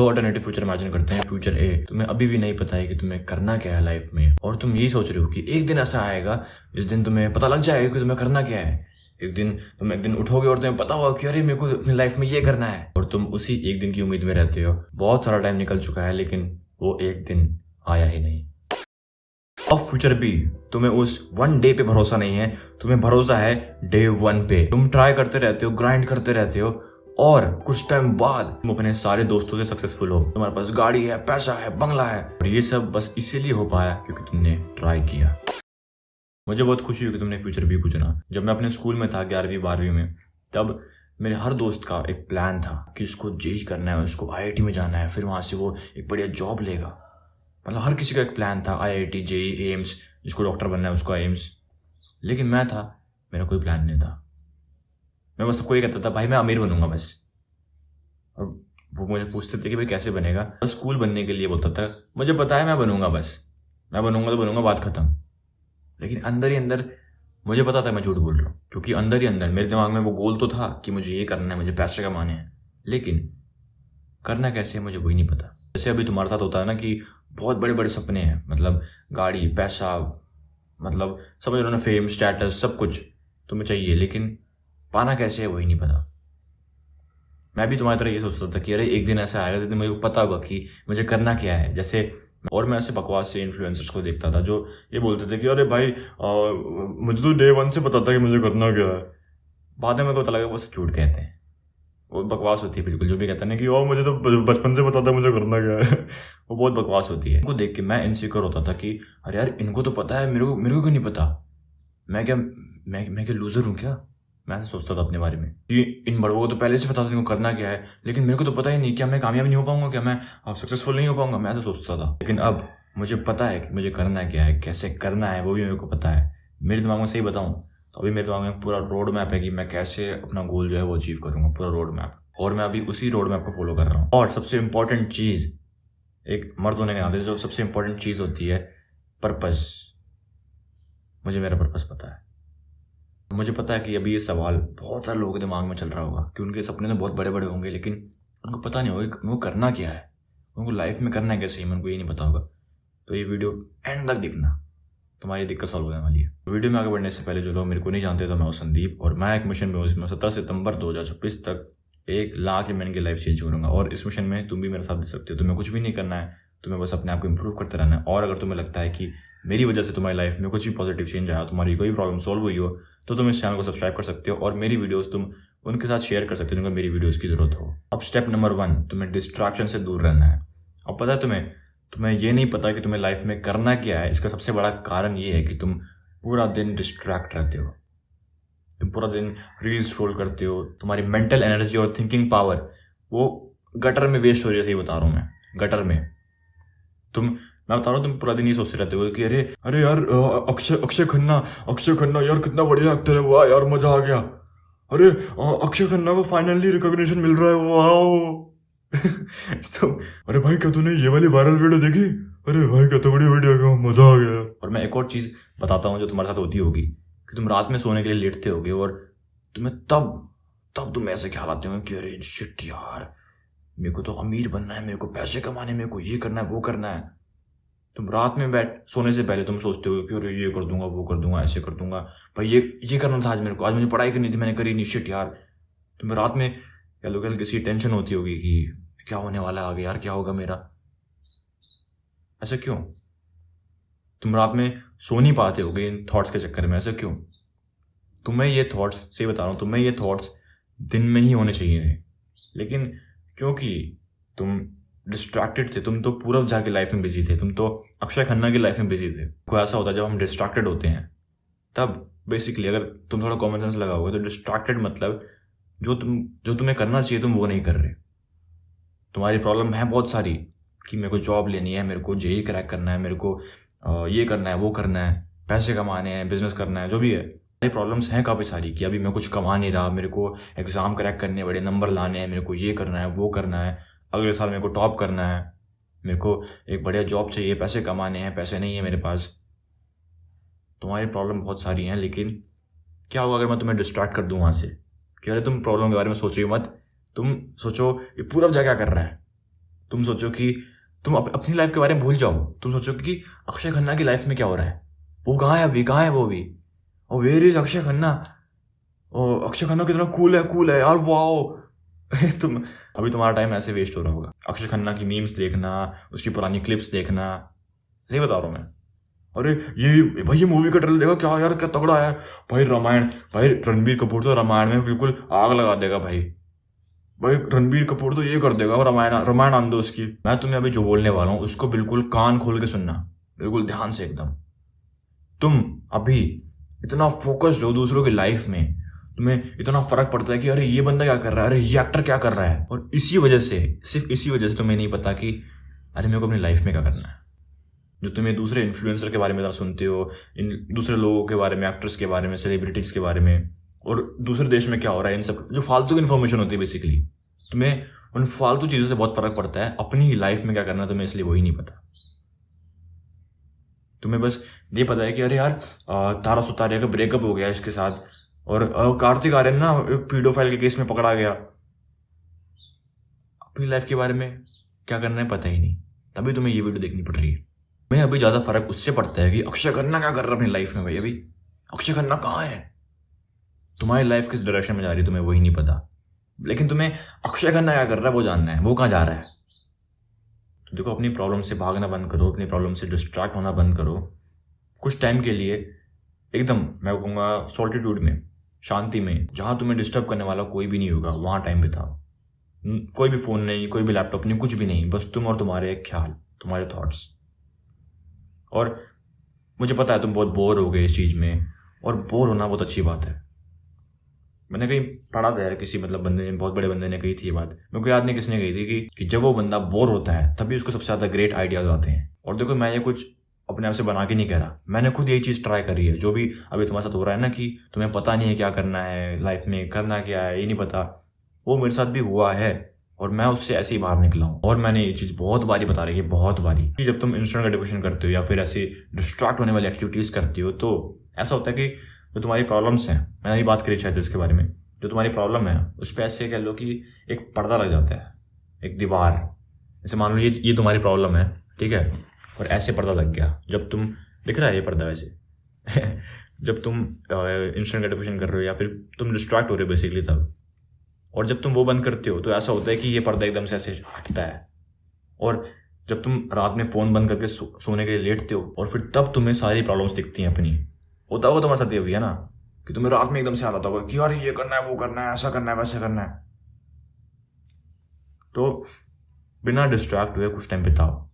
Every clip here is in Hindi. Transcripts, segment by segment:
दो अल्टरनेटिव फ्यूचर इमेजिन करते हैं। फ्यूचर ए, तुम्हें अभी भी नहीं पता है कि तुम्हें करना क्या है लाइफ में, और तुम यही सोच रहे हो कि एक दिन ऐसा आएगा जिस दिन तुम्हें पता लग जाएगा कि तुम्हें करना क्या है। तुम एक दिन उठोगे और तुम्हें पता होगा कि अरे मेरे को अपनी लाइफ में ये करना है, और तुम उसी एक दिन की उम्मीद में रहते हो। बहुत सारा टाइम निकल चुका है लेकिन वो एक दिन आया ही नहीं। अब फ्यूचर बी, तुम्हें उस वन डे पे भरोसा नहीं है, तुम्हें भरोसा है डे वन पे। तुम ट्राई करते रहते हो, ग्राइंड करते रहते हो, और कुछ टाइम बाद तुम अपने सारे दोस्तों से सक्सेसफुल हो। तुम्हारे पास गाड़ी है, पैसा है, बंगला है, और ये सब बस इसीलिए हो पाया क्योंकि तुमने ट्राई किया। मुझे बहुत खुशी हुई कि तुमने फ्यूचर बी पूछना। जब मैं अपने स्कूल में था 11वीं 12वीं में, तब मेरे हर दोस्त का एक प्लान था कि उसको जेई करना है, उसको आईआईटी में जाना है, फिर वहां से वो एक बढ़िया जॉब लेगा। मतलब हर किसी का एक प्लान था, आईआईटी, जेई, एम्स, जिसको डॉक्टर बनना है उसका एम्स। लेकिन मैं था, मेरा कोई प्लान नहीं था। मैं बस सबको ये कहता था भाई मैं अमीर बनूंगा बस। और वो मुझे पूछते थे कि भाई कैसे बनेगा, तो स्कूल बनने के लिए बोलता था मुझे पता है मैं बनूंगा बस, मैं बनूंगा तो बनूंगा, बात खत्म। लेकिन अंदर ही अंदर मुझे पता था मैं झूठ बोल रहा हूँ, क्योंकि अंदर ही अंदर मेरे दिमाग में वो गोल तो था कि मुझे ये करना है, मुझे पैसे कमाने हैं, लेकिन करना कैसे है मुझे वही नहीं पता। जैसे अभी तुम्हारे साथ होता है ना कि बहुत बड़े बड़े सपने हैं, मतलब गाड़ी, पैसा, मतलब समझ लो ना, फेम, स्टेटस, सब कुछ तुम्हें चाहिए, लेकिन पाना कैसे है वही नहीं पता। मैं भी तुम्हारी तरह ये सोचता था कि अरे एक दिन ऐसा आएगा जिस दिन मुझे पता होगा कि मुझे करना क्या है। जैसे और मैं ऐसे बकवास से इन्फ्लुएंसर्स को देखता था जो ये बोलते थे कि अरे भाई मुझे तो डे वन से पता था कि मुझे करना क्या है। बाद में मेरे को पता लगा वो सब झूठ कहते हैं, वो बकवास होती है बिल्कुल। जो भी कहता है ना कि ओ मुझे तो बचपन से पता था मुझे करना क्या है वो बहुत बकवास होती है। इनको देख के मैं इनसिक्योर होता था कि अरे यार इनको तो पता है, मेरे को क्यों नहीं पता। मैं क्या लूजर हूँ क्या। मैं ऐसा सोचता था अपने बारे में कि इन बड़ों को तो पहले से पता था इनको करना क्या है, लेकिन मेरे को तो पता ही नहीं, क्या मैं कामयाब नहीं हो पाऊंगा, क्या मैं सक्सेसफुल नहीं हो पाऊंगा। मैं ऐसा सोचता था। लेकिन अब मुझे पता है कि मुझे करना क्या है, कैसे करना है, वो भी मेरे को पता है। मेरे दिमाग में सही बताऊं तो अभी मेरे दिमाग में पूरा रोड मैप है कि मैं कैसे अपना गोल जो है वो अचीव करूंगा, पूरा रोड मैप। और मैं अभी उसी रोड मैप को फॉलो कर रहा हूँ। और सबसे इंपॉर्टेंट चीज, एक मर्द होने के नाते जो सबसे इंपॉर्टेंट चीज होती है, पर्पस। मुझे मेरा पर्पस पता है। मुझे पता है कि अभी ये सवाल बहुत सारे लोगों के दिमाग में चल रहा होगा कि उनके सपने तो बहुत बड़े बड़े होंगे, लेकिन उनको पता नहीं होगा उनको करना क्या है, उनको लाइफ में करना है कैसे, उनको ये नहीं पता होगा। तो ये वीडियो एंड तक देखना, तुम्हारी दिक्कत सॉल्व होने वाली है। वीडियो में आगे बढ़ने से पहले जो लोग मेरे को नहीं जानते, तो मैं हूं संदीप, और मैं एक मिशन में हूं। इसमें 17 सितंबर 2026 तक 1 लाख मैन की लाइफ चेंज करूंगा। और इस मिशन में तुम भी मेरे साथ दे सकते हो। तुम्हें कुछ भी नहीं करना है, तुम्हें बस अपने आप को इंप्रूव करते रहना है। और अगर तुम्हें लगता है कि मेरी वजह से तुम्हारी लाइफ में कुछ भी पॉजिटिव चेंज आया, तुम्हारी कोई प्रॉब्लम सॉल्व हुई हो, तो तुम इस चैनल को सब्सक्राइब कर सकते हो और मेरी वीडियोस तुम उनके साथ शेयर कर सकते हो जिनको मेरी वीडियोस की जरूरत हो। अब स्टेप नंबर 1, तुम्हें डिस्ट्रैक्शन से दूर रहना है। अब पता है तुम्हें ये नहीं पता कि तुम्हें लाइफ में करना क्या है। इसका सबसे बड़ा कारण ये है कि तुम पूरा दिन डिस्ट्रैक्ट रहते हो, तुम पूरा दिन रील स्क्रॉल करते हो। तुम्हारी मेंटल एनर्जी और थिंकिंग पावर वो गटर में वेस्ट हो रही है। सही बता रहा हूँ मैं, गटर में। मैं बता रहा हूँ तुम पूरा दिन ये सोचते रहते हो कि अरे अरे यार अक्षय खन्ना यार कितना बढ़िया एक्टर है, वाह यार मजा आ गया। अरे अक्षय खन्ना को फाइनली रिकॉग्निशन मिल रहा है, वाह तो अरे भाई क्या तूने ये वाली वायरल वीडियो देखी, अरे भाई क्या तो बढ़िया वीडियो है, मजा आ गया। और मैं एक और चीज बताता हूँ जो तुम्हारे साथ होती होगी कि तुम रात में सोने के लिए लेटते होगे और तुम्हें तब तुम ऐसे ख्याल आते होंगे कि अरे शिट यार मेरे को तो अमीर बनना है, मेरे को पैसे कमाने, मेरे को ये करना है, वो करना है। तुम रात में सोने से पहले तुम सोचते हो कि अरे ये कर दूंगा, वो कर दूंगा, ऐसे कर दूंगा, भाई ये करना था आज मेरे को, आज मुझे पढ़ाई करनी थी, मैंने करी नहीं, शिट यार। तुम्हें रात में क्या लोग किसी टेंशन होती होगी कि क्या होने वाला है आगे, यार क्या होगा मेरा। ऐसा क्यों? तुम रात में सो नहीं पाते होगे इन थॉट्स के चक्कर में, ऐसा क्यों? तुम्हें ये थॉट्स, सही बता रहा हूँ, तुम्हें ये थॉट्स दिन में ही होने चाहिए थे, लेकिन क्योंकि तुम डिस्ट्रैक्टेड थे, तुम तो पूरा जाके लाइफ में बिजी थे, तुम तो अक्षय खन्ना की लाइफ में बिजी थे। कोई ऐसा होता है जब हम डिस्ट्रैक्टेड होते हैं, तब बेसिकली अगर तुम थोड़ा कॉमन सेंस लगाओगे तो डिस्ट्रैक्टेड मतलब जो तुम्हें करना चाहिए तुम वो नहीं कर रहे। तुम्हारी प्रॉब्लम है बहुत सारी कि मेरे को जॉब लेनी है, मेरे को जेई क्रैक करना है, मेरे को ये करना है, वो करना है, पैसे कमाने हैं, बिजनेस करना है, जो भी है। मेरी प्रॉब्लम्स हैं काफ़ी सारी कि अभी मैं कुछ कमा नहीं रहा, मेरे को एग्जाम क्रैक करने, बड़े नंबर लाने हैं, मेरे को ये करना है, वो करना है, अगले साल मेरे को टॉप करना है, मेरे को एक बढ़िया जॉब चाहिए, पैसे कमाने हैं, पैसे नहीं है मेरे पास। तुम्हारी प्रॉब्लम बहुत सारी हैं, लेकिन क्या होगा अगर मैं तुम्हें डिस्ट्रैक्ट कर दूं वहाँ से कि अरे तुम प्रॉब्लम के बारे में सोचो मत, तुम सोचो ये पूरा क्या कर रहा है, तुम सोचो कि तुम अपनी लाइफ के बारे में भूल जाओ। तुम सोचो कि अक्षय खन्ना की लाइफ में क्या हो रहा है, वो कहाँ है अभी, कहाँ है वो भी, और वेयर इज अक्षय खन्ना, और अक्षय खन्ना कितना कूल है यार, वाओ। अभी तुम्हारा टाइम ऐसे वेस्ट हो रहा होगा अक्षय खन्ना की मीम्स देखना, उसकी पुरानी क्लिप्स देखना। सही बता रहा हूँ मैं। अरे ये भाई, ये मूवी का ट्रेलर देखो, क्या यार, क्या तगड़ा है भाई, रामायण। भाई रणबीर कपूर तो रामायण में बिल्कुल आग लगा देगा भाई रणबीर कपूर तो ये कर देगा, रामायण आन दो उसकी। मैं तुम्हें अभी जो बोलने वाला हूँ उसको बिल्कुल कान खोल के सुनना, बिल्कुल ध्यान से एकदम। तुम अभी इतना फोकस्ड हो दूसरों की लाइफ में, तुम्हें इतना फर्क पड़ता है कि अरे ये बंदा क्या कर रहा है, अरे ये एक्टर क्या कर रहा है, और इसी वजह से, सिर्फ इसी वजह से तुम्हें नहीं पता कि अरे मेरे को अपनी लाइफ में क्या करना है। जो तुम्हें दूसरे इन्फ्लुएंसर के बारे में सुनते हो, इन दूसरे लोगों के बारे में, एक्टर्स के बारे में, सेलिब्रिटीज के बारे में, और दूसरे देश में क्या हो रहा है, इन सब जो फालतू की इन्फॉर्मेशन होती है बेसिकली, तुम्हें उन फालतू चीज़ों से बहुत फर्क पड़ता है। अपनी लाइफ में क्या करना है तुम्हें इसलिए वही नहीं पता। तुम्हें बस ये पता है कि अरे यार तारा सुतारिया का ब्रेकअप हो गया इसके साथ, और कार्तिक आर्यन ना पीडोफाइल के केस में पकड़ा गया। अपनी लाइफ के बारे में क्या करना है पता ही नहीं, तभी तुम्हें ये वीडियो देखनी पड़ रही है। मैं अभी ज़्यादा फर्क उससे पड़ता है कि अक्षय खन्ना क्या कर रहा है अपनी लाइफ में। भाई अभी अक्षय खन्ना कहाँ है, तुम्हारी लाइफ किस डायरेक्शन में जा रही है तुम्हें वही नहीं पता, लेकिन तुम्हें अक्षय खन्ना क्या कर रहा है वो जानना है, वो कहाँ जा रहा है। तो देखो, अपनी प्रॉब्लम से भागना बंद करो, अपनी प्रॉब्लम से डिस्ट्रैक्ट होना बंद करो। कुछ टाइम के लिए एकदम, मैं कहूँगा सॉलिट्यूड में, शांति में, जहाँ तुम्हें डिस्टर्ब करने वाला कोई भी नहीं होगा, वहाँ टाइम बिताओ। कोई भी फ़ोन नहीं, कोई भी लैपटॉप नहीं, कुछ भी नहीं, बस तुम और तुम्हारे ख्याल, तुम्हारे थॉट्स। और मुझे पता है तुम बहुत बोर हो गए इस चीज़ में, और बोर होना बहुत अच्छी बात है। मैंने कहीं पढ़ा था यार, किसी बंदे ने, बहुत बड़े बंदे ने कही थी ये बात, मेरे को याद नहीं किसने कही थी कि जब वो बंदा बोर होता है तभी उसको सबसे ज़्यादा ग्रेट आइडियाज आते हैं। और देखो, मैं ये कुछ अपने आप से बना के नहीं कह रहा, मैंने खुद यही चीज़ ट्राई करी है। जो भी अभी तुम्हारे साथ हो रहा है ना, कि तुम्हें पता नहीं है क्या करना है लाइफ में, करना क्या है ये नहीं पता, वो मेरे साथ भी हुआ है, और मैं उससे ऐसे ही बाहर निकला हूँ। और मैंने ये चीज़ बहुत बारी बता रही है, बहुत बारी, कि जब तुम इंस्टेंट ग्रेटिफिकेशन करते हो या फिर ऐसी डिस्ट्रैक्ट होने वाली एक्टिविटीज़ करते हो, तो ऐसा होता है कि जो तुम्हारी प्रॉब्लम्स हैं, मैंने ये बात करी शायद इसके बारे में, जो तुम्हारी प्रॉब्लम है उस पर ऐसे कह लो कि एक पर्दा लग जाता है, एक दीवार। जैसे मान लो ये तुम्हारी प्रॉब्लम है, ठीक है, और ऐसे पर्दा लग गया। जब तुम, दिख रहा है ये पर्दा वैसे जब तुम इंस्टेंट ग्रेटिफिकेशन कर रहे हो या फिर तुम डिस्ट्रैक्ट हो रहे हो बेसिकली तब, और जब तुम वो बंद करते हो तो ऐसा होता है कि ये पर्दा एकदम से ऐसे हटता है। और जब तुम रात में फ़ोन बंद करके सोने के लिए लेटते हो, और फिर तब तुम्हें सारी प्रॉब्लम्स दिखती हैं अपनी। होता होगा तुम्हारे साथ ये भी है ना, कि तुम्हें रात में एकदम से आता होगा कि यार ये करना है, वो करना है, ऐसा करना है, वैसा करना है। तो बिना डिस्ट्रैक्ट हुए कुछ टाइम बिताओ,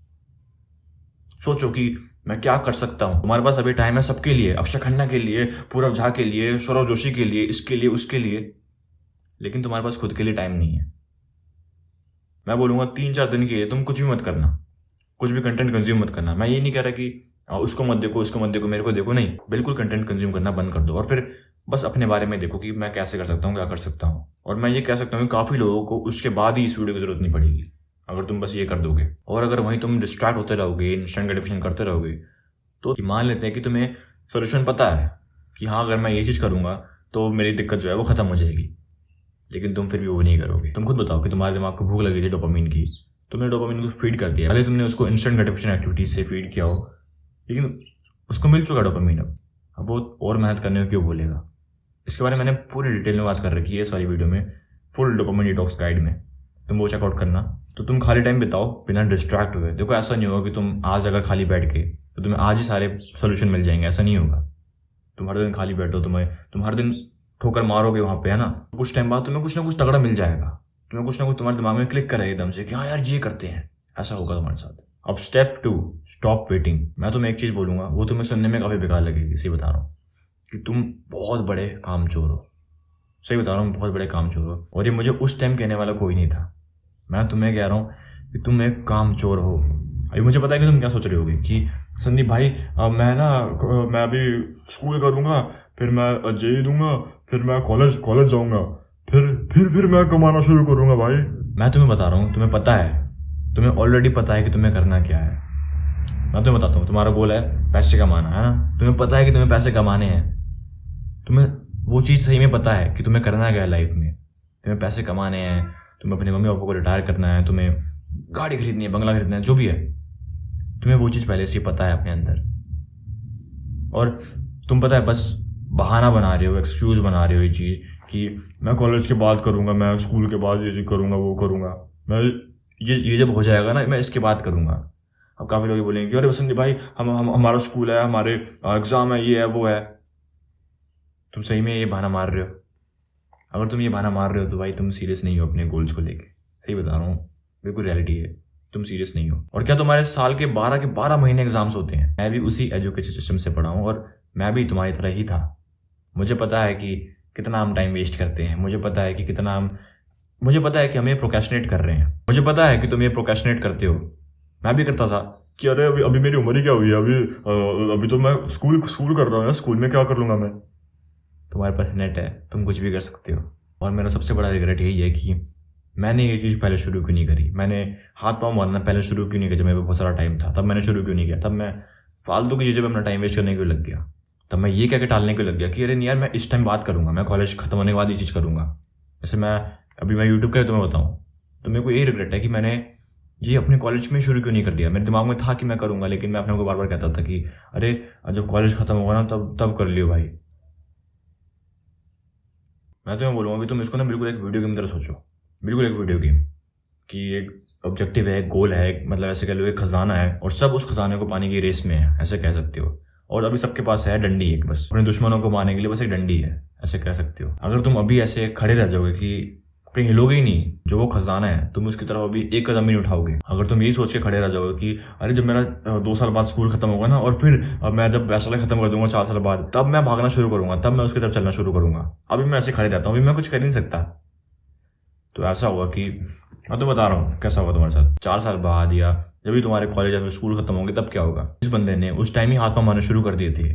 सोचो कि मैं क्या कर सकता हूँ। तुम्हारे पास अभी टाइम है सबके लिए, अक्षय खन्ना के लिए, पूरव झा के लिए, सौरव जोशी के लिए, इसके लिए, उसके लिए, लेकिन तुम्हारे पास खुद के लिए टाइम नहीं है। मैं बोलूँगा 3-4 दिन के लिए तुम कुछ भी मत करना, कुछ भी कंटेंट कंज्यूम मत करना। मैं ये नहीं कह रहा कि उसको मत देखो, उसको मत देखो, मेरे को देखो, नहीं, बिल्कुल कंटेंट कंज्यूम करना बंद कर दो, और फिर बस अपने बारे में देखो कि मैं कैसे कर सकता हूँ, क्या कर सकता हूँ। और मैं ये कह सकता हूँ कि काफ़ी लोगों को उसके बाद ही इस वीडियो की ज़रूरत नहीं पड़ेगी, अगर तुम बस ये कर दोगे। और अगर वहीं तुम डिस्ट्रैक्ट होते रहोगे, इंस्टेंट ग्रेटिफिकेशन करते रहोगे, तो मान लेते हैं कि तुम्हें सोल्यूशन पता है कि हाँ, अगर मैं ये चीज़ करूँगा तो मेरी दिक्कत जो है वो ख़त्म हो जाएगी, लेकिन तुम फिर भी वो नहीं करोगे। तुम खुद बताओ कि तुम्हारे दिमाग को भूख लगी थी डोपामिन की, तुमने डोपामिन को फीड कर दिया, पहले तुमने उसको इंस्टेंट ग्रेटिफिकेशन एक्टिविटीज से फीड किया हो, लेकिन उसको मिल चुका डोपामिन। अब वो और मेहनत करने को क्यों बोलेगा। इसके बारे में मैंने पूरी डिटेल में बात कर रखी है सारी वीडियो में, फुल डोपामिन डिटॉक्स गाइड में, तुम वो चेकआउट करना। तो तुम खाली टाइम बिताओ बिना डिस्ट्रैक्ट हुए। देखो, ऐसा नहीं होगा कि तुम आज अगर खाली बैठ के तो तुम्हें आज ही सारे सोल्यूशन मिल जाएंगे, ऐसा नहीं होगा। तुम हर दिन खाली बैठो, तुम हर दिन ठोकर मारोगे वहाँ पे, है ना, कुछ टाइम बाद तुम्हें कुछ ना कुछ तगड़ा मिल जाएगा, तुम्हें कुछ ना कुछ तुम्हारे दिमाग में क्लिक करेगा एकदम से कि हाँ यार ये करते हैं, ऐसा होगा तुम्हारे साथ। अब स्टेप 2, स्टॉप वेटिंग। मैं तुम्हें एक चीज़ बोलूँगा, वो तुम्हें सुनने में काफ़ी बेकार लगेगी, इसी बता रहा हूँ कि तुम बहुत बड़े कामचोर हो। सही बता रहा हूँ, बहुत बड़े कामचोर हो। और ये मुझे उस टाइम कहने वाला कोई नहीं था, मैं तुम्हें कह रहा हूँ कि तुम एक कामचोर हो। अभी मुझे पता है कि तुम क्या सोच रहे होगे कि संदीप भाई, मैं अभी स्कूल करूँगा, फिर मैं जेईई दूंगा, फिर मैं कॉलेज जाऊँगा, फिर मैं कमाना शुरू करूँगा। भाई मैं तुम्हें बता रहा हूँ, तुम्हें पता है, तुम्हें ऑलरेडी पता है कि तुम्हें करना क्या है। मैं तुम्हें बताता हूँ, तुम्हारा गोल है पैसे कमाना, है ना, तुम्हें पता है कि तुम्हें पैसे कमाने हैं, तुम्हें वो चीज़ सही में पता है कि तुम्हें करना क्या है लाइफ में। तुम्हें पैसे कमाने हैं, तुम्हें अपने मम्मी पापा को रिटायर करना है, तुम्हें गाड़ी खरीदनी है, बंगला खरीदना है, जो भी है, तुम्हें वो चीज़ पहले से ही पता है अपने अंदर। और तुम पता है बस बहाना बना रहे हो, एक्सक्यूज़ बना रहे हो ये चीज़ कि मैं कॉलेज के बाद करूँगा, मैं स्कूल के बाद ये चीज़ करूँगा, वो करूँगा, मैं ये जब हो जाएगा ना मैं इसके बाद करूँगा। अब काफ़ी लोग बोलेंगे कि अरे वसंत भाई हम हमारा स्कूल है, हमारे एग्ज़ाम है, ये है वो है। तुम सही में ये बहाना मार रहे हो? अगर तुम ये बहाना मार रहे हो तो भाई तुम सीरियस नहीं हो अपने गोल्स को लेके। सही बता रहा हूँ, बिल्कुल रियलिटी है, तुम सीरियस नहीं हो। और क्या तुम्हारे साल के 12 महीने एग्जाम्स होते हैं? मैं भी उसी एजुकेशन सिस्टम से पढ़ा हूँ और मैं भी तुम्हारी तरह ही था। मुझे पता है कि कितना हम टाइम वेस्ट करते हैं, मुझे पता है कि हम ये प्रोक्रेस्टिनेट कर रहे हैं, मुझे पता है कि तुम ये प्रोक्रेस्टिनेट करते हो। मैं भी करता था कि अरे अभी मेरी उम्र ही क्या हुई है, अभी तो मैं स्कूल कर रहा हूँ, स्कूल में क्या कर लूँगा मैं। तुम्हारे पास नेट है, तुम कुछ भी कर सकते हो। और मेरा सबसे बड़ा रिग्रेट यही है कि मैंने ये चीज़ पहले शुरू क्यों नहीं करी। मैंने हाथ पाँव मारना पहले शुरू क्यों नहीं किया जब मेरे पास बहुत सारा टाइम था, तब मैंने शुरू क्यों नहीं किया। तब मैं फालतू की चीज़ों पर अपना टाइम वेस्ट करने क्यों लग गया। तब मैं ये क्या टालने क्यों लग गया कि अरे नहीं यार मैं इस टाइम बात करूँगा, मैं कॉलेज खत्म होने के बाद ये चीज़ करूँगा। जैसे मैं यूट्यूब का तुम्हें बताऊँ तो मेरे को यही रिग्रेट है कि मैंने ये अपने कॉलेज में शुरू क्यों नहीं कर दिया। मेरे दिमाग में था कि मैं करूँगा, लेकिन मैं अपने को बार बार कहता था कि अरे जब कॉलेज खत्म होगा ना तब कर लियो भाई। मैं तुम्हें बोलूँगा कि तुम इसको ना बिल्कुल एक वीडियो गेम की तरह सोचो, बिल्कुल एक वीडियो गेम कि एक ऑब्जेक्टिव है, एक गोल है, मतलब ऐसे कह लो एक खजाना है और सब उस खजाने को पाने की रेस में है, ऐसे कह सकते हो। और अभी सबके पास है डंडी एक, बस अपने दुश्मनों को मारने के लिए बस एक डंडी है, ऐसे कह सकते हो। अगर तुम अभी ऐसे खड़े रह जाओगे कि कहीं हिलोगे ही नहीं, जो वो खजाना है तुम उसकी तरफ अभी एक कदम भी नहीं उठाओगे। अगर तुम यही सोच के खड़े रह जाओगे कि अरे जब मेरा 2 साल बाद स्कूल खत्म होगा ना और फिर मैं जब बैचलर खत्म कर दूंगा 4 साल बाद, तब मैं भागना शुरू करूंगा, तब मैं उसकी तरफ चलना शुरू करूंगा, अभी मैं ऐसे खड़े रहता हूँ, अभी मैं कुछ कर नहीं सकता। तो ऐसा होगा कि मैं तो बता रहा हूँ कैसा होगा तुम्हारे साथ 4 साल बाद, या जब भी तुम्हारे कॉलेज या फिर स्कूल खत्म होंगे तब क्या होगा। इस बंदे ने उस टाइम ही हाथ पाँव मारने शुरू कर दिए थे,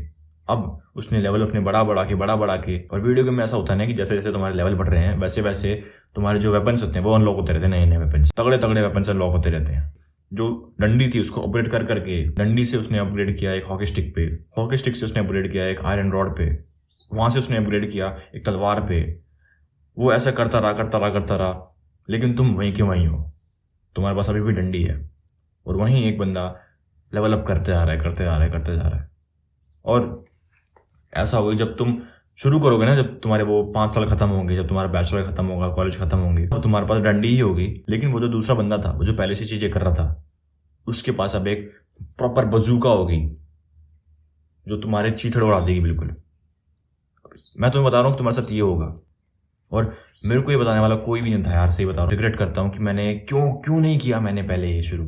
अब उसने लेवल अपने बड़ा बढ़ा के। और वीडियो गेम में ऐसा होता है ना कि जैसे जैसे तुम्हारे लेवल बढ़ रहे हैं वैसे वैसे तुम्हारे जो वेपन्स होते हैं वो अनलॉक होते रहते हैं, नए नए वेपन्स, तगड़े तगड़े वेपन्स अनलॉक होते रहते हैं। जो डंडी थी उसको अपग्रेड कर करके, डंडी से उसने अपग्रेड किया एक हॉकी स्टिक पे, हॉकी स्टिक से उसने अपग्रेड किया एक आयरन रॉड पे, वहां से उसने अपग्रेड किया एक तलवार पे। वो ऐसा करता रहा, लेकिन तुम वहीं के वहीं हो, तुम्हारे पास अभी भी डंडी है और वहीं एक बंदा लेवल अप करते जा रहा है। और ऐसा होगा जब तुम शुरू करोगे ना, जब तुम्हारे वो 5 साल खत्म होंगे, जब तुम्हारा बैचलर खत्म होगा, कॉलेज खत्म होंगे, तो तुम्हारे पास डंडी ही होगी, लेकिन वो जो दूसरा बंदा था, वो जो पहले से चीजें कर रहा था, उसके पास अब एक प्रॉपर बजूका होगी जो तुम्हारे चीथड़े उड़ा देगी बिल्कुल। मैं तुम्हें बता रहा हूँ कि तुम्हारे साथ ये होगा। और मेरे को ये बताने वाला कोई भी नहीं था यार, सही बता रहा हूँ। रिग्रेट करता हूँ कि मैंने क्यों नहीं किया मैंने पहले ये शुरू।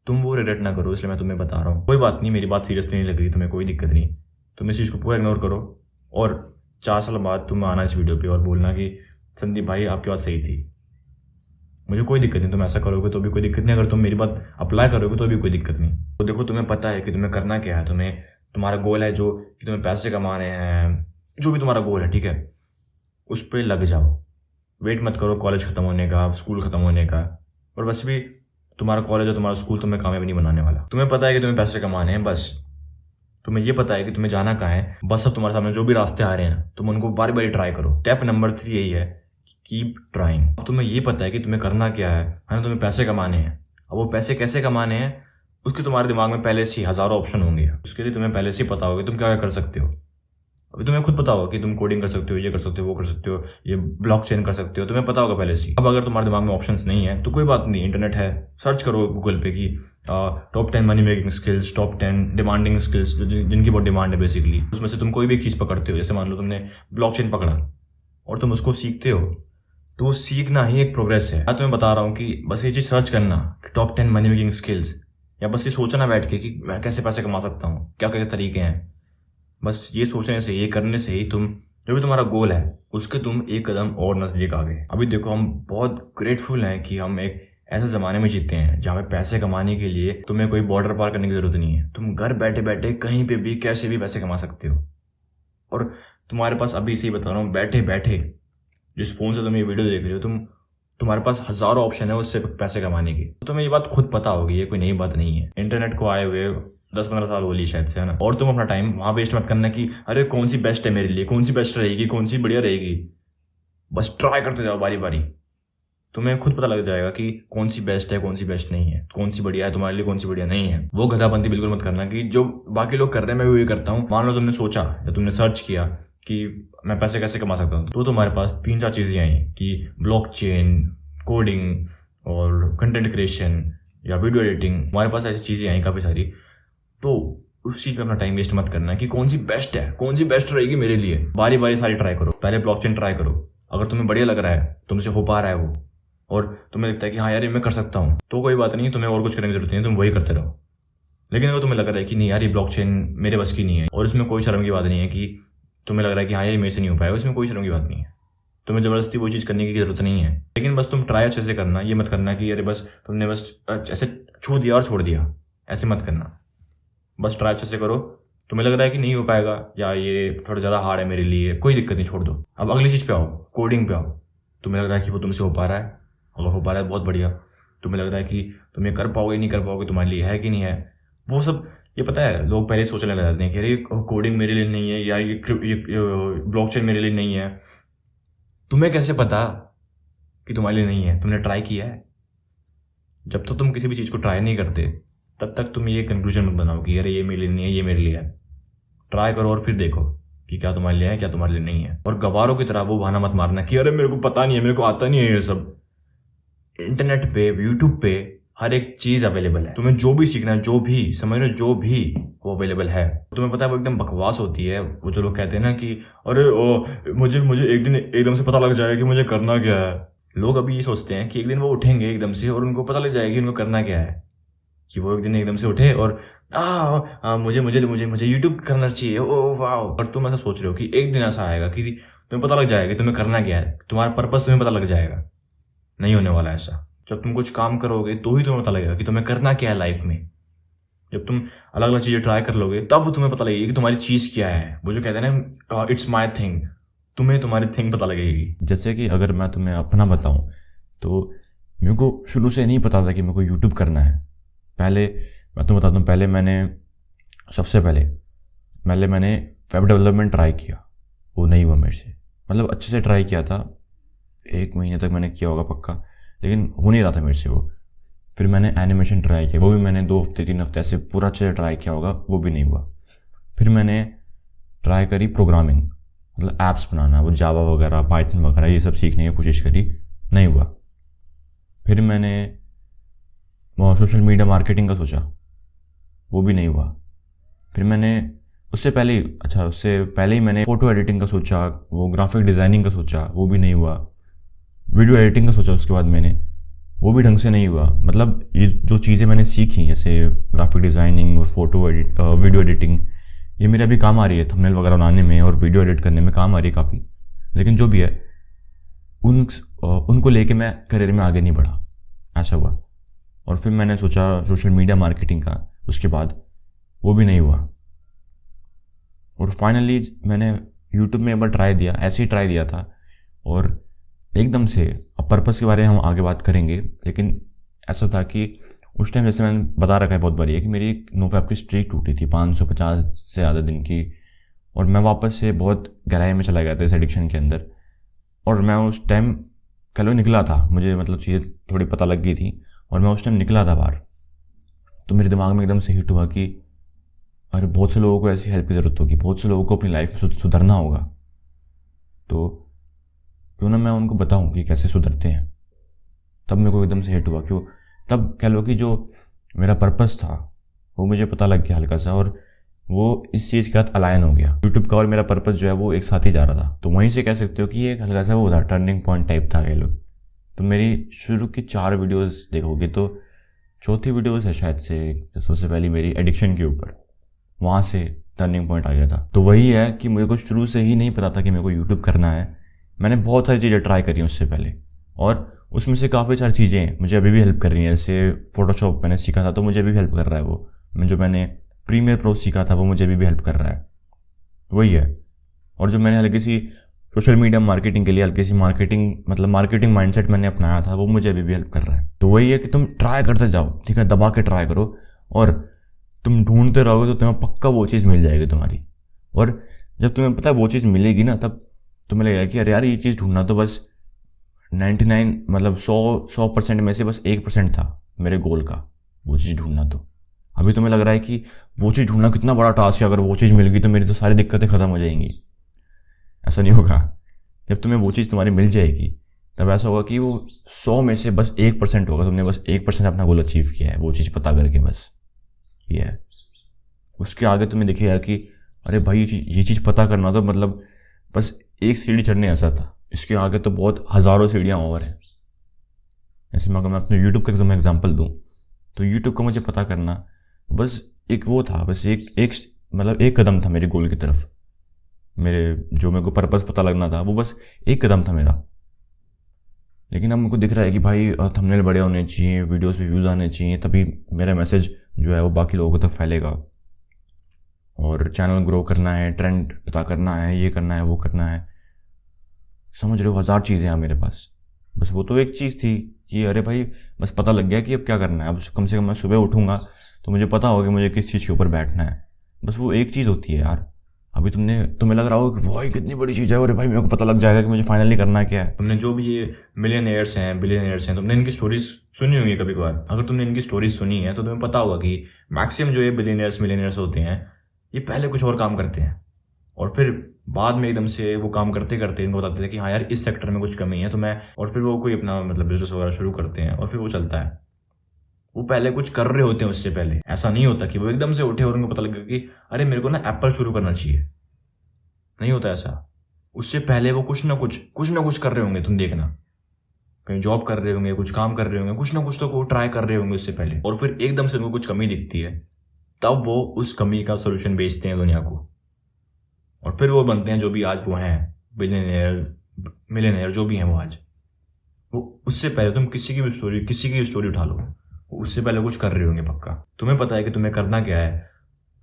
तुम वो रिग्रेट ना करो, इसलिए मैं तुम्हें बता रहा हूँ। कोई बात नहीं, मेरी बात सीरियस नहीं लग रही, तुम्हें कोई दिक्कत नहीं, तुम इस चीज़ को पूरा इग्नोर करो और 4 साल बाद तुम आना इस वीडियो पे और बोलना कि संदीप भाई आपकी बात सही थी। मुझे कोई दिक्कत नहीं, तुम ऐसा करोगे तो भी कोई दिक्कत नहीं, अगर तुम मेरी बात अप्लाई करोगे तो भी कोई दिक्कत नहीं। तो देखो, तुम्हें पता है कि तुम्हें करना क्या है, तुम्हारा गोल है जो कि तुम्हें पैसे कमाने हैं, जो भी तुम्हारा गोल है, ठीक है, उस पर लग जाओ। वेट मत करो कॉलेज खत्म होने का, स्कूल खत्म होने का। और वैसे भी तुम्हारा कॉलेज और तुम्हारा स्कूल तुम्हें कामयाब नहीं बनाने वाला। तुम्हें पता है कि तुम्हें पैसे कमाने हैं, बस तुम्हें ये पता है कि तुम्हें जाना कहाँ है, बस अब तुम्हारे सामने जो भी रास्ते आ रहे हैं तुम उनको बारी बारी ट्राई करो। स्टेप नंबर 3 यही है, कीप ट्राइंग। अब तुम्हें ये पता है कि तुम्हें करना क्या है ना, तुम्हें पैसे कमाने हैं। अब वो पैसे कैसे कमाने हैं उसके तुम्हारे दिमाग में पहले से ही हज़ारों ऑप्शन होंगे, उसके लिए तुम्हें पहले से ही पता होगा तुम क्या क्या कर सकते हो। अभी तुम्हें खुद पता होगा कि तुम कोडिंग कर सकते हो, ये कर सकते हो, वो कर सकते हो, ये ब्लॉकचेन कर सकते हो, तुम्हें पता होगा पहले से। अब अगर तुम्हारे दिमाग में ऑप्शंस नहीं है तो कोई बात नहीं, इंटरनेट है, सर्च करो गूगल पे कि top 10 money making skills, top 10 demanding skills जिनकी बहुत डिमांड है बेसिकली। उसमें से तुम कोई भी एक चीज़ पकड़ते हो, जैसे मान लो तुमने ब्लॉकचेन पकड़ा और तुम उसको सीखते हो, तो वो सीखना ही एक प्रोग्रेस है। मैं तुम्हें बता रहा हूँ कि बस ये चीज़ सर्च करना कि टॉप 10 मनी मेकिंग स्किल्स, या बस ये सोचना बैठ के कि मैं कैसे पैसे कमा सकता हूँ, क्या क्या तरीके हैं। बस ये सोचने से, ये करने से ही तुम जो भी तुम्हारा गोल है उसके तुम एक कदम और नजदीक आ गए। अभी देखो, हम बहुत ग्रेटफुल हैं कि हम एक ऐसे ज़माने में जीते हैं जहाँ पे पैसे कमाने के लिए तुम्हें कोई बॉर्डर पार करने की ज़रूरत नहीं है। तुम घर बैठे बैठे कहीं पे भी कैसे भी पैसे कमा सकते हो। और तुम्हारे पास, अभी इसे बता रहा हूँ, बैठे बैठे जिस फ़ोन से तुम ये वीडियो देख रहे हो, तुम्हारे पास हज़ारों ऑप्शन है उससे पैसे कमाने की। तो तुम्हें ये बात खुद पता होगी, ये कोई नई बात नहीं है। इंटरनेट को आए हुए 10-15 साल हो ली शायद से, है ना। और तुम अपना टाइम वहाँ वेस्ट मत करना कि अरे कौन सी बेस्ट है मेरे लिए, कौन सी बेस्ट रहेगी, कौन सी बढ़िया रहेगी। बस ट्राई करते जाओ बारी बारी। तुम्हें खुद पता लग जाएगा कि कौन सी बेस्ट है, कौन सी बेस्ट नहीं है, कौन सी बढ़िया है तुम्हारे लिए, कौन सी बढ़िया नहीं है। वो गधाबंदी बिल्कुल मत करना कि जो बाकी लोग कर रहे हैं मैं भी वही करता हूँ। मान लो तुमने सोचा या तुमने सर्च किया कि मैं पैसे कैसे कमा सकता हूँ, तो तुम्हारे पास 3-4 चीज़ें आई कि ब्लॉकचेन, कोडिंग और कंटेंट क्रिएशन या वीडियो एडिटिंग। हमारे पास ऐसी चीज़ें आई काफ़ी सारी। तो उस चीज़ में अपना टाइम वेस्ट मत करना कि कौन सी बेस्ट है, कौन सी बेस्ट रहेगी मेरे लिए। बारी बारी सारी ट्राई करो। पहले ब्लॉकचेन ट्राई करो, अगर तुम्हें बढ़िया लग रहा है, तुमसे हो पा रहा है वो, और तुम्हें लगता है कि हाँ यार ये मैं कर सकता हूँ, तो कोई बात नहीं, तुम्हें और कुछ करने की जरूरत नहीं है, तुम वही करते रहो। लेकिन अगर तुम्हें लग रहा है कि नहीं यार ये ब्लॉकचेन मेरे बस की नहीं है, और इसमें कोई शर्म की बात नहीं है कि तुम्हें लग रहा है कि हाँ ये मेरे से नहीं हो पाएगा, इसमें कोई शर्म की बात नहीं है। तुम्हें ज़बरदस्ती वो चीज़ करने की जरूरत नहीं है। लेकिन बस तुम ट्राई अच्छे से करना। ये मत करना कि अरे बस तुमने बस ऐसे छू दिया और छोड़ दिया, ऐसे मत करना। बस ट्राई अच्छे से करो। तुम्हें लग रहा है कि नहीं हो पाएगा या ये थोड़ा ज़्यादा हार्ड है मेरे लिए, कोई दिक्कत नहीं, छोड़ दो। अब अगली चीज़ पे आओ, कोडिंग पे आओ। तुम्हें लग रहा है कि वो तुमसे हो पा रहा है, अगर हो पा रहा है बहुत बढ़िया। तुम्हें लग रहा है कि तुम ये कर पाओगे नहीं कर पाओगे, तुम्हारे लिए है कि नहीं है, वो सब ये पता है लोग पहले सोचने लग जाते हैं कि अरे कोडिंग मेरे लिए नहीं है या ये ब्लॉकचेन मेरे लिए नहीं है। तुम्हें कैसे पता कि तुम्हारे लिए नहीं है? तुमने ट्राई किया है? जब तक तुम किसी भी चीज़ को ट्राई नहीं करते तब तक तुम ये कंक्लूजन मत बनाओ कि अरे ये मेरे लिए नहीं है, ये मेरे लिए है। ट्राई करो और फिर देखो कि क्या तुम्हारे लिए है, क्या तुम्हारे लिए नहीं है। और गवारों की तरह वो बहाना मत मारना कि अरे मेरे को पता नहीं है, मेरे को आता नहीं है ये सब। इंटरनेट पे, यूट्यूब पे हर एक चीज़ अवेलेबल है। तुम्हें जो भी सीखना है, जो भी समझ लो, जो भी वो अवेलेबल है। तुम्हें पता है वो एकदम बकवास होती है वो जो लोग कहते हैं ना कि अरे ओ मुझे एक दिन एकदम से पता लग जाएगा कि मुझे करना क्या है। लोग अभी ये सोचते हैं कि एक दिन वो उठेंगे एकदम से और उनको पता लग जाएगा कि उनको करना क्या है। कि वो एक दिन एकदम से उठे और मुझे मुझे मुझे मुझे यूट्यूब करना चाहिए, ओ वाह। और तुम ऐसा सोच रहे हो कि एक दिन ऐसा आएगा कि तुम्हें पता लग जाएगा कि तुम्हें करना क्या है, तुम्हारा पर्पस तुम्हें पता लग जाएगा। नहीं होने वाला ऐसा। जब तुम कुछ काम करोगे तो ही तुम्हें पता लगेगा कि तुम्हें करना क्या है लाइफ में। जब तुम अलग अलग चीज़ें ट्राई कर लोगे तब तुम्हें पता लगेगी कि तुम्हारी चीज़ क्या है। वो जो कहते हैं ना इट्स माई थिंग, तुम्हें तुम्हारी थिंग पता लगेगी। जैसे कि अगर मैं तुम्हें अपना बताऊं तो मेरे को शुरू से नहीं पता था कि मेरे को यूट्यूब करना है। पहले मैं तुम्हें बताता हूँ, सबसे पहले मैंने वेब डेवलपमेंट ट्राई किया, वो नहीं हुआ मेरे से। मतलब अच्छे से ट्राई किया था, 1 महीने तक मैंने किया होगा पक्का, लेकिन हो नहीं रहा था मेरे से वो। फिर मैंने एनिमेशन ट्राई किया, वो भी मैंने 2 हफ्ते 3 हफ्ते ऐसे पूरा अच्छे से ट्राई किया होगा, वो भी नहीं हुआ। फिर मैंने ट्राई करी प्रोग्रामिंग, मतलब ऐप्स बनाना, वो जावा वगैरह, पाइथन वगैरह ये सब सीखने की कोशिश करी, नहीं हुआ। फिर मैंने सोशल मीडिया मार्केटिंग का सोचा, वो भी नहीं हुआ। फिर मैंने उससे पहले ही मैंने फ़ोटो एडिटिंग का सोचा, वो ग्राफिक डिज़ाइनिंग का सोचा, वो भी नहीं हुआ। वीडियो एडिटिंग का सोचा उसके बाद मैंने, वो भी ढंग से नहीं हुआ। मतलब ये जो चीज़ें मैंने सीखी जैसे ग्राफिक डिज़ाइनिंग और वीडियो एडिटिंग, ये मेरे अभी काम आ रही है, थंबनेल वगैरह बनाने में और वीडियो एडिट करने में काम आ रही है काफ़ी। लेकिन जो भी है उनको लेके मैं करियर में आगे नहीं बढ़ा, ऐसा हुआ। और फिर मैंने सोचा सोशल मीडिया मार्केटिंग का, उसके बाद वो भी नहीं हुआ। और फाइनली मैंने यूट्यूब में एक बार ट्राई दिया, ऐसे ही ट्राई दिया था। और एकदम से, अब पर्पस के बारे में हम आगे बात करेंगे, लेकिन ऐसा था कि उस टाइम जैसे मैंने बता रखा है बहुत बार है कि मेरी नोफैप की स्ट्रीक टूटी थी 550 से ज़्यादा दिन की। और मैं वापस से बहुत गहराई में चला गया था इस एडिक्शन के अंदर। और मैं उस टाइम कल निकला था, मुझे मतलब चीज़ें थोड़ी पता लग गई थी और मैं उस टाइम निकला था बाहर। तो मेरे दिमाग में एकदम से हिट हुआ कि अरे बहुत से लोगों को ऐसी हेल्प की ज़रूरत होगी, बहुत से लोगों को अपनी लाइफ में सुधरना होगा, तो क्यों ना मैं उनको बताऊं कि कैसे सुधरते हैं। तब मेरे को एकदम से हिट हुआ, क्यों तब कह लो कि जो मेरा पर्पस था वो मुझे पता लग गया हल्का सा, और वो इस चीज़ के साथ अलाइन हो गया। यूट्यूब का और मेरा पर्पस जो है वो एक साथ ही जा रहा था। तो वहीं से कह सकते हो कि ये हल्का सा वो था, टर्निंग पॉइंट टाइप था कह लो। तो मेरी शुरू की 4 वीडियोस देखोगे तो चौथी वीडियोस है शायद से, सबसे पहली मेरी एडिक्शन के ऊपर, वहाँ से टर्निंग पॉइंट आ गया था। तो वही है कि मेरे को शुरू से ही नहीं पता था कि मेरे को यूट्यूब करना है। मैंने बहुत सारी चीज़ें ट्राई करी उससे पहले, और उसमें से काफ़ी सारी चीज़ें मुझे अभी भी हेल्प कर रही हैं। जैसे फोटोशॉप मैंने सीखा था तो मुझे भी हेल्प कर रहा है वो, जो मैंने प्रीमियर प्रो सीखा था वो मुझे भी हेल्प कर रहा है, वही है। और जो मैंने हल्की सी सोशल मीडिया मार्केटिंग के लिए हल्की सी मार्केटिंग माइंडसेट मैंने अपनाया था, वो मुझे अभी भी हेल्प कर रहा है। तो वही है कि तुम ट्राई करते जाओ, ठीक है, दबा के ट्राई करो, और तुम ढूंढते रहोगे तो तुम्हें पक्का वो चीज़ मिल जाएगी तुम्हारी। और जब तुम्हें पता है वो चीज़ मिलेगी ना, तब तुम्हें लगेगा कि अरे यार ये चीज़ ढूंढना तो बस 99 मतलब 100% में से बस 1% था मेरे गोल का वो चीज़ ढूंढना। तो अभी तुम्हें लग रहा है कि वो चीज़ ढूंढना कितना बड़ा टास्क है, अगर वो चीज़ मिल गई तो मेरी तो सारी दिक्कतें ख़त्म हो जाएंगी। ऐसा नहीं होगा। जब तुम्हें वो चीज़ तुम्हारी मिल जाएगी तब ऐसा होगा कि वो 100 में से बस 1% होगा, तुमने बस 1% अपना गोल अचीव किया है वो चीज़ पता करके, बस ये है। उसके आगे तुम्हें दिखेगा कि अरे भाई ये चीज़ पता करना तो मतलब बस एक सीढ़ी चढ़ने ऐसा था, इसके आगे तो बहुत हज़ारों सीढ़ियाँ और हैं। जैसे मैं अगर मैं अपने यूट्यूब का एग्जाम्पल दूँ तो यूट्यूब का मुझे पता करना बस एक वो था, बस एक कदम था मेरे गोल की तरफ। मेरे को पर्पस पता लगना था वो बस एक कदम था मेरा। लेकिन अब मुझको दिख रहा है कि भाई थंबनेल बड़े होने चाहिए, वीडियोस पे व्यूज़ आने चाहिए, तभी मेरा मैसेज जो है वो बाकी लोगों तक फैलेगा, और चैनल ग्रो करना है, ट्रेंड पता करना है, ये करना है वो करना है। समझ रहे हो, 1000 चीज़ें हैं मेरे पास। बस वो तो एक चीज़ थी कि अरे भाई बस पता लग गया कि अब क्या करना है। अब कम से कम मैं सुबह उठूँगा तो मुझे पता होगा कि मुझे किस चीज़ के ऊपर बैठना है। बस वो एक चीज़ होती है यार। अभी तुम्हें लग रहा होगा कि भाई कितनी बड़ी चीज़ है, अरे भाई मेरे को पता लग जाएगा कि मुझे फाइनली करना क्या है। तुमने जो भी ये मिलियनेयर्स हैं, बिलियनेयर्स हैं, तुमने इनकी स्टोरीज सुनी होंगी कभी कभार। अगर तुमने इनकी स्टोरीज सुनी है तो तुम्हें पता होगा कि मैक्सिमम जो ये बिलियनियर्स मिलियनियर्स होते हैं ये पहले कुछ और काम करते हैं और फिर बाद में एकदम से वो काम करते करते इनको बताते थे कि हाँ यार इस सेक्टर में कुछ कमी है तो मैं, और फिर वो कोई अपना मतलब बिजनेस वगैरह शुरू करते हैं और फिर वो चलता है। वो पहले कुछ कर रहे होते हैं उससे पहले। ऐसा नहीं होता कि वो एकदम से उठे और उनको पता लगा कि अरे मेरे को ना एप्पल शुरू करना चाहिए, नहीं होता ऐसा। उससे पहले वो कुछ ना कुछ कर रहे होंगे। तुम देखना, कहीं जॉब कर रहे होंगे, कुछ काम कर रहे होंगे, कुछ ना कुछ तो वो ट्राई कर रहे होंगे उससे पहले, और फिर एकदम से उनको कुछ कमी दिखती है तब वो उस कमी का सोल्यूशन बेचते हैं दुनिया को, और फिर वो बनते हैं जो भी आज वो हैं, बिलियनियर मिलियनियर जो भी हैं वो आज। वो उससे पहले तुम किसी की भी स्टोरी उठा लो, वो उससे पहले कुछ कर रहे होंगे पक्का। तुम्हें पता है कि तुम्हें करना क्या है,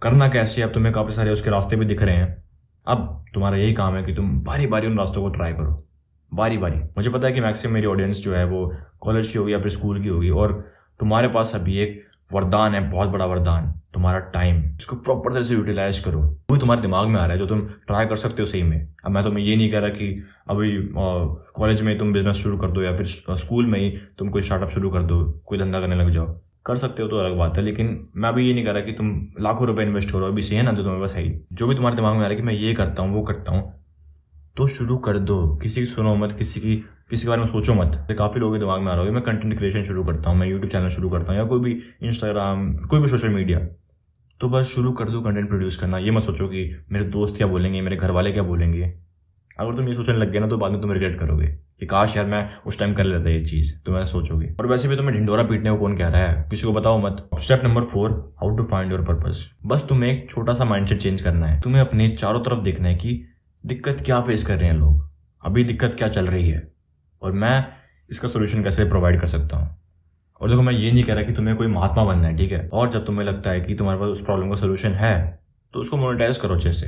करना कैसे। अब तुम्हें काफ़ी सारे उसके रास्ते भी दिख रहे हैं। अब तुम्हारा यही काम है कि तुम बारी बारी उन रास्तों को ट्राई करो, बारी बारी। मुझे पता है कि मैक्सिमम मेरी ऑडियंस जो है वो कॉलेज की होगी या फिर स्कूल की होगी, और तुम्हारे पास अभी एक वरदान है, बहुत बड़ा वरदान, तुम्हारा टाइम। इसको प्रॉपर तरह से यूटिलाइज करो। वो तुम्हारे दिमाग में आ रहा है जो तुम ट्राई कर सकते हो सही में। अब मैं तुम्हें ये नहीं कह रहा कि अभी कॉलेज में तुम बिजनेस शुरू कर दो या फिर स्कूल में ही तुम कोई स्टार्टअप शुरू कर दो, कोई धंधा करने लग जाओ। कर सकते हो तो अलग बात है, लेकिन मैं अभी ये नहीं कह रहा कि तुम लाखों रुपए इन्वेस्ट करो। अभी से है ना जो तुम्हारे पास है, जो भी तुम्हारे दिमाग में आ रहा है कि मैं ये करता हूँ वो करता हूँ, तो शुरू कर दो। किसी की सुनो मत, किसी के बारे में सोचो मत। काफ़ी लोगों के दिमाग में आ रहा है मैं कंटेंट क्रिएशन शुरू करता हूँ, मैं यूट्यूब चैनल शुरू करता हूँ या कोई भी इंस्टाग्राम, कोई भी सोशल मीडिया। तो बस शुरू कर दो कंटेंट प्रोड्यूस करना। ये मत सोचो कि मेरे दोस्त क्या बोलेंगे, मेरे घर वाले क्या बोलेंगे। अगर तुम ये सोचने लग गए ना तो बाद में तुम रिग्रेट करोगे कि काश यार मैं उस टाइम कर लेता ये चीज़, तो मैं सोचोगे। और वैसे भी तुम्हें ढिंडोरा पीटने को कौन कह रहा है, किसी को बताओ मत। Step number 4, how to find your purpose. बस तुम्हें एक छोटा सा माइंडसेट चेंज करना है। तुम्हें अपने चारों तरफ देखना है कि दिक्कत क्या फेस कर रहे हैं लोग, अभी दिक्कत क्या चल रही है, और मैं इसका सोल्यूशन कैसे प्रोवाइड कर सकता हूँ। और देखो मैं ये नहीं कह रहा कि तुम्हें कोई महात्मा बनना है, ठीक है। और जब तुम्हें लगता है कि तुम्हारे पास उस प्रॉब्लम का सोल्यूशन है तो उसको मोनेटाइज करो अच्छे से।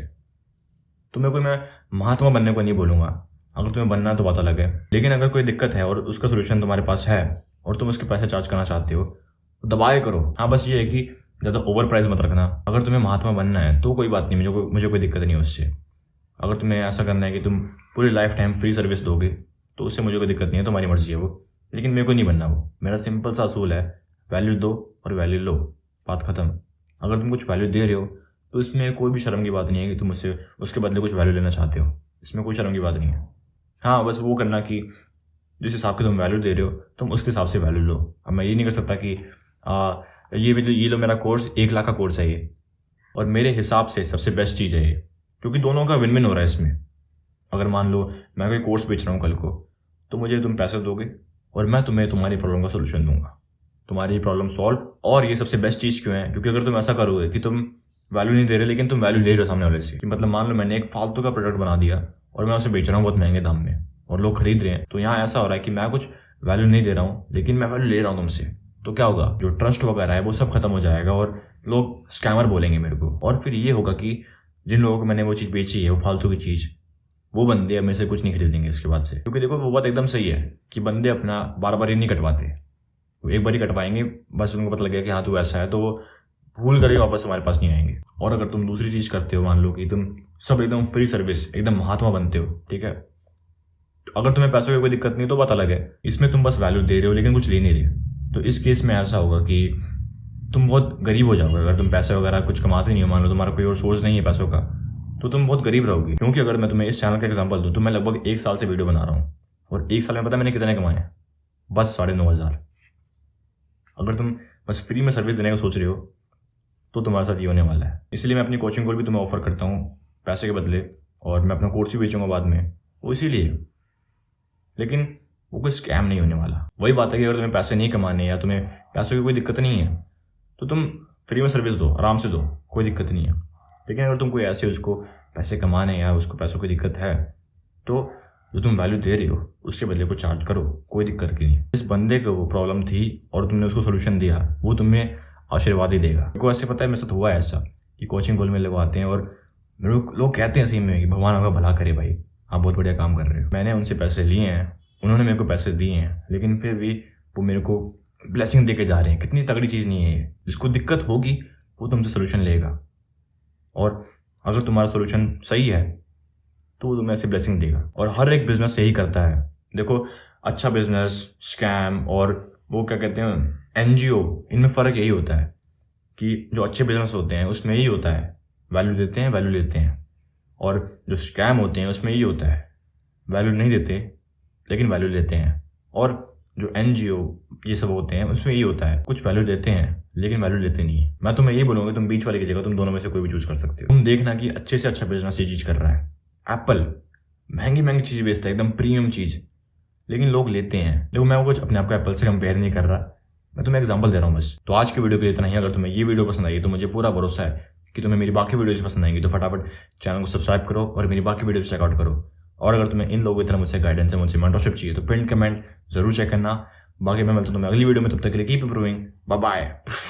तुम्हें कोई मैं महात्मा बनने को नहीं बोलूँगा, अगर तुम्हें बनना है तो बात अलग है। लेकिन अगर कोई दिक्कत है और उसका सोल्यूशन तुम्हारे पास है और तुम उसके पैसे चार्ज करना चाहते हो तो दबाए करो। हाँ बस ये है कि ज़्यादा ओवर प्राइस मत रखना। अगर तुम्हें महात्मा बनना है तो कोई बात नहीं, मुझे कोई दिक्कत नहीं है उससे। अगर तुम्हें ऐसा करना है कि तुम पूरी लाइफ टाइम फ्री सर्विस दोगे तो उससे मुझे कोई दिक्कत नहीं है, तुम्हारी मर्जी है वो। लेकिन मेरे को नहीं बनना वो। मेरा सिंपल सा असूल है, वैल्यू दो और वैल्यू लो, बात ख़त्म। अगर तुम कुछ वैल्यू दे रहे हो तो इसमें कोई भी शर्म की बात नहीं है कि तुम उससे उसके बदले कुछ वैल्यू लेना चाहते हो, इसमें कोई शर्म की बात नहीं है। हाँ बस वो करना कि जिस हिसाब की तुम वैल्यू दे रहे हो तुम उसके हिसाब से वैल्यू लो। अब मैं ये नहीं कर सकता कि ये लो मेरा कोर्स 1 लाख का कोर्स है ये और मेरे हिसाब से सबसे बेस्ट चीज़ है ये, क्योंकि दोनों का विन विन हो रहा है इसमें। अगर मान लो मैं कोई कोर्स बेच रहा हूँ कल को, तो मुझे तुम पैसे दोगे और मैं तुम्हें तुम्हारी प्रॉब्लम का सोल्यूशन दूंगा, तुम्हारी प्रॉब्लम सॉल्व। और ये सबसे बेस्ट चीज़ क्यों है, क्योंकि अगर तुम ऐसा करोगे कि तुम वैल्यू नहीं दे रहे लेकिन तुम वैल्यू ले रहे हो सामने वाले से, कि मतलब मान लो मैंने एक फालतू का प्रोडक्ट बना दिया और मैं उसे बेच रहा हूँ बहुत महंगे दाम में और लोग खरीद रहे हैं, तो यहाँ ऐसा हो रहा है कि मैं कुछ वैल्यू नहीं दे रहा हूँ लेकिन मैं वैल्यू ले रहा हूँ तुमसे। तो क्या होगा, जो ट्रस्ट वगैरह है वो सब खत्म हो जाएगा और लोग स्कैमर बोलेंगे मेरे को। और फिर ये होगा कि जिन लोगों को मैंने वो चीज़ बेची है, वो फालतू की चीज़, वो बंदे मेरे से कुछ नहीं खरीदेंगे इसके बाद से। क्योंकि देखो वो बात एकदम सही है कि बंदे अपना बार बार ही नहीं कटवाते, वो एक बार ही कटवाएंगे, बस उनको पता लग गया कि हाँ तू ऐसा है, तो वो भूल कर ही वापस तुम्हारे पास नहीं आएंगे। और अगर तुम दूसरी चीज़ करते हो, मान लो कि तुम सब एकदम फ्री सर्विस, एकदम महात्मा बनते हो, ठीक है, अगर तुम्हें पैसों की कोई दिक्कत नहीं तो बात अलग है, इसमें तुम बस वैल्यू दे रहे हो लेकिन कुछ ले नहीं रहे। तो इस केस में ऐसा होगा कि तुम बहुत गरीब हो जाओगे। अगर तुम पैसे वगैरह कुछ कमाते नहीं हो, मान लो तुम्हारा कोई और सोर्स नहीं है पैसों का, तो तुम बहुत गरीब रहोगे। क्योंकि अगर मैं तुम्हें इस चैनल का एग्जांपल दूं तो मैं लगभग 1 साल से वीडियो बना रहा हूँ और 1 साल में पता है मैंने कितने कमाए? बस 9,500। अगर तुम बस फ्री में सर्विस देने का सोच रहे हो तो तुम्हारे साथ ये होने वाला है। इसलिए मैं अपनी कोचिंग कोर्स भी तुम्हें ऑफर करता हूँ पैसे के बदले, और मैं अपना कोर्स भी बेचूंगा बाद में, वो इसीलिए। लेकिन वो कोई स्कैम नहीं होने वाला। वही बात है कि अगर तुम्हें पैसे नहीं कमाने या तुम्हें पैसों की कोई दिक्कत नहीं है तो तुम फ्री में सर्विस दो, आराम से दो, कोई दिक्कत नहीं है। लेकिन अगर तुम कोई ऐसे उसको पैसे कमाने या उसको पैसों की दिक्कत है तो जो तुम वैल्यू दे रहे हो उसके बदले को चार्ज करो, कोई दिक्कत की नहीं। इस बंदे को वो प्रॉब्लम थी और तुमने उसको सोल्यूशन दिया, वो तुम्हें आशीर्वाद ही देगा। मेरे को ऐसे पता है मेरे साथ हुआ है ऐसा कि कोचिंग कॉल में लोग आते हैं और मेरे को लोग कहते हैं सही में कि भगवान आपका भला करे भाई, आप बहुत बढ़िया काम कर रहे हो। मैंने उनसे पैसे लिए हैं, उन्होंने मेरे को पैसे दिए हैं, लेकिन फिर भी वो मेरे को ब्लेसिंग दे के जा रहे हैं। कितनी तगड़ी चीज़ नहीं है ये। जिसको दिक्कत होगी वो तुमसे सोल्यूशन लेगा, और अगर तुम्हारा सोल्यूशन सही है तो वो तुम्हें ऐसे ब्लेसिंग देगा। और हर एक बिजनेस यही करता है। देखो, अच्छा बिजनेस, स्कैम और वो क्या कहते हैं NGO, इनमें फ़र्क यही होता है कि जो अच्छे बिजनेस होते हैं उसमें यही होता है वैल्यू देते हैं, वैल्यू लेते हैं। और जो स्कैम होते हैं उसमें यही होता है वैल्यू नहीं देते लेकिन वैल्यू लेते हैं। और जो NGO ये सब होते हैं उसमें यही होता है कुछ वैल्यू देते हैं लेकिन वैल्यू लेते नहीं है। मैं तुम्हें यही बोलूँगा तुम बीच वाले की जगह तुम दोनों में से कोई भी चूज कर सकते हो। तुम देखना कि अच्छे से अच्छा बिजनेस ये चीज़ कर रहा है। एप्पल महंगी महंगी चीज़ बेचता है, एकदम प्रीमियम चीज़, लेकिन लोग लेते हैं। देखो, मैं वो कुछ अपने आप को एप्पल से कंपेयर नहीं कर रहा, मैं तुम्हें एग्जांपल दे रहा हूँ बस। तो आज की वीडियो के लिए इतना ही। अगर तुम्हें ये वीडियो पसंद आई तो मुझे पूरा भरोसा है कि तुम्हें मेरी बाकी वीडियोज पसंद आएंगी। तो फटाफट चैनल को सब्सक्राइब करो और मेरी बाकी वीडियोज चेकआउट करो। और अगर तुम्हें इन लोगों की तरह मुझसे गाइडेंस है, मुझसे मेंटरशिप चाहिए तो पिन कमेंट जरूर चेक करना। बाकी मैं मिलता हूं तुम्हें अगली वीडियो में, तब तक के लिए कीप इंप्रूविंग। Bye bye.